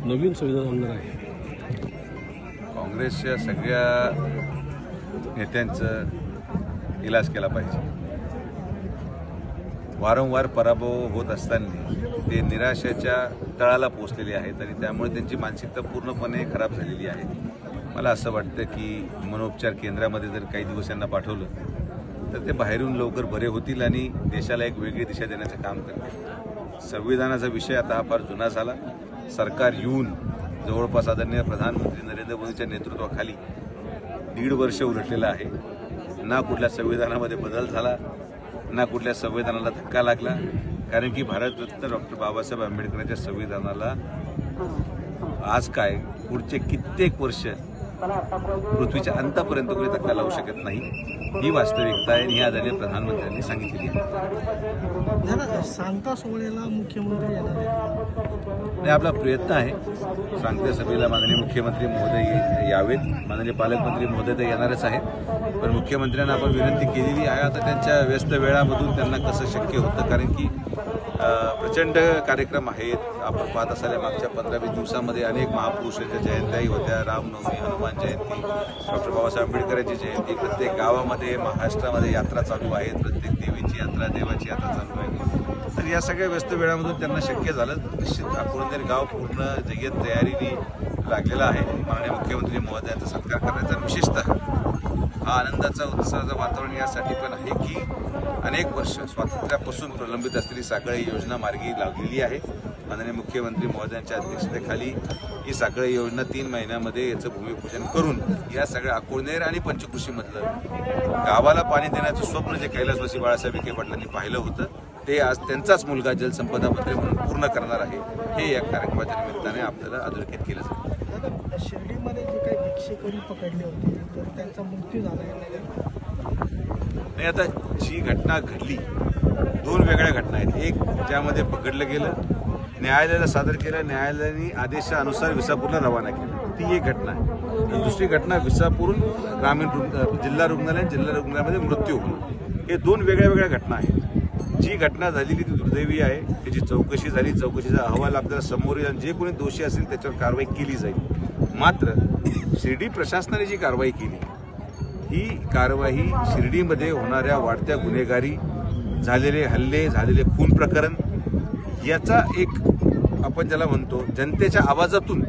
नवीन संविधान आमदार आहे। काँग्रेसच्या सगळ्या नेत्यांचं इलाज केला पाहिजे। वारंवार पराभव होत असताना ते निराशेच्या तळाला पोहोचलेले आहेत आणि त्यामुळे त्यांची मानसिकता पूर्णपणे खराब झालेली आहे। मला असं वाटतं की मनोपचार केंद्रामध्ये जर काही दिवस यांना पाठवलं तर ते बाहेरून लवकर बरे होतील आणि देशाला एक वेगळी दिशा देण्याचं काम करतील। संविधानाचा विषय आता हा फार जुना झाला। सरकार येऊन जवळपास आदरणीय प्रधानमंत्री नरेंद्र मोदींच्या नेतृत्वाखाली 1.5 वर्ष उलटलेलं आहे। ना कुठल्या संविधानामध्ये बदल झाला, ना कुठल्या संविधानाला धक्का लागला, कारण की भारतरत्न डॉक्टर बाबासाहेब आंबेडकरांच्या संविधानाला आज काय पुढचे कित्येक वर्ष पृथ्वीच्या अंतापर्यंत कोणी धक्का लावू शकत नाही। ही वास्तविकता आहे आणि ही आदरणीय प्रधानमंत्र्यांनी सांगितलेली आहे। सांगता सोहळ्याला मुख्यमंत्री येणार आहे, आपला प्रयत्न आहे। सांगता सभेला माननीय मुख्यमंत्री महोदय यावेत, माननीय पालकमंत्री महोदय तर येणारच आहेत, पण मुख्यमंत्र्यांना आपण विनंती केलेली आहे। आता त्यांच्या व्यस्त वेळामधून त्यांना कसं शक्य होतं, कारण की प्रचंड कार्यक्रम आहेत। आपण पाहत असाल मागच्या 15-20 दिवसांमध्ये अनेक महापुरुषांच्या जयंत्याही होत्या। रामनवमी, हनुमान जयंती, डॉक्टर बाबासाहेब आंबेडकरांची जयंती, प्रत्येक गावामध्ये महाराष्ट्रामध्ये यात्रा चालू आहेत। प्रत्येक देवीची यात्रा, देवाची यात्रा चालू आहे। तर या सगळ्या व्यस्त वेळामधून त्यांना शक्य झालं। निश्चित अकोलनेर गाव पूर्ण जय्यत तयारीने लागलेला आहे। माननीय मुख्यमंत्री महोदयांचा सत्कार करण्याचा विशेषतः हा आनंदाचा उत्साहाचं वातावरण यासाठी पण आहे की अनेक वर्ष स्वातंत्र्यापासून प्रलंबित असलेली साखळी योजना मार्गी लावलेली आहे। माननीय मुख्यमंत्री महोदयांच्या अध्यक्षतेखाली ही साखळी योजना 3 महिन्यामध्ये याचं भूमिपूजन करून या सगळ्या अकोलनेर आणि पंचकृषीमधलं गावाला पाणी देण्याचं स्वप्न जे कैलासवासी बाळासाहेब विखे पाटलांनी पाहिलं होतं ते आज त्यांचाच मुलगा जलसंपदा मंत्री म्हणून पूर्ण करणार आहे। हे या कार्यक्रमाच्या निमित्ताने आपल्याला अधोरेखित केलं जातं। शिर्डीमध्ये जे काही भिक्षेकरी पकडले होते तर त्यांचा मृत्यू झाला नाही, आता जी घटना घडली 2 वेगळ्या घटना आहेत। एक ज्यामध्ये पकडलं गेलं, न्यायालयाला सादर केलं, न्यायालयाने आदेशानुसार विसापूरला रवाना केलं, ती एक घटना आहे। आणि दुसरी घटना विसापूरून ग्रामीण जिल्हा रुग्णालयामध्ये मृत्यू होणं, हे 2 वेगळ्या घटना आहेत। जी घटना झालेली ती दुर्दैवी आहे, त्याची चौकशी झाली, चौकशीचा अहवाल आपल्याला समोर येईल, जे कोणी दोषी असेल त्याच्यावर कारवाई केली जाईल। मात्र शिर्डी प्रशासनाने जी कारवाई केली ही कारवाई शिर्डीमध्ये होणाऱ्या वाढत्या गुन्हेगारी, झालेले हल्ले, झालेले खून प्रकरण याचा एक आपण ज्याला म्हणतो जनतेच्या आवाजातून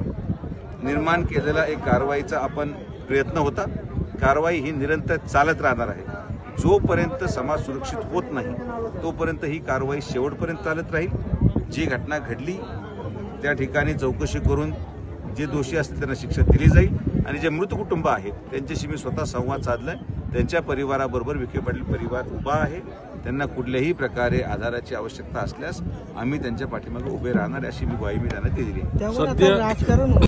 निर्माण केलेला एक कारवाईचा आपण प्रयत्न होता। कारवाई ही निरंतर चालत राहणार आहे। जोपर्यंत समाज सुरक्षित होत नाही तोपर्यंत ही कारवाई शेवटपर्यंत चालत राहील। जी घटना घडली त्या ठिकाणी चौकशी करून जे दोषी असतील त्यांना शिक्षा दिली जाईल आणि जे मृत कुटुंब आहेत त्यांच्याशी मी स्वतः संवाद साधलाय। त्यांच्या परिवाराबरोबर विखे पाटील परिवार उभा आहे। त्यांना कुठल्याही प्रकारे आधाराची आवश्यकता असल्यास आम्ही त्यांच्या पाठीमागे उभे राहणार अशी मी ग्वाही त्यांना दिली आहे। राजकारण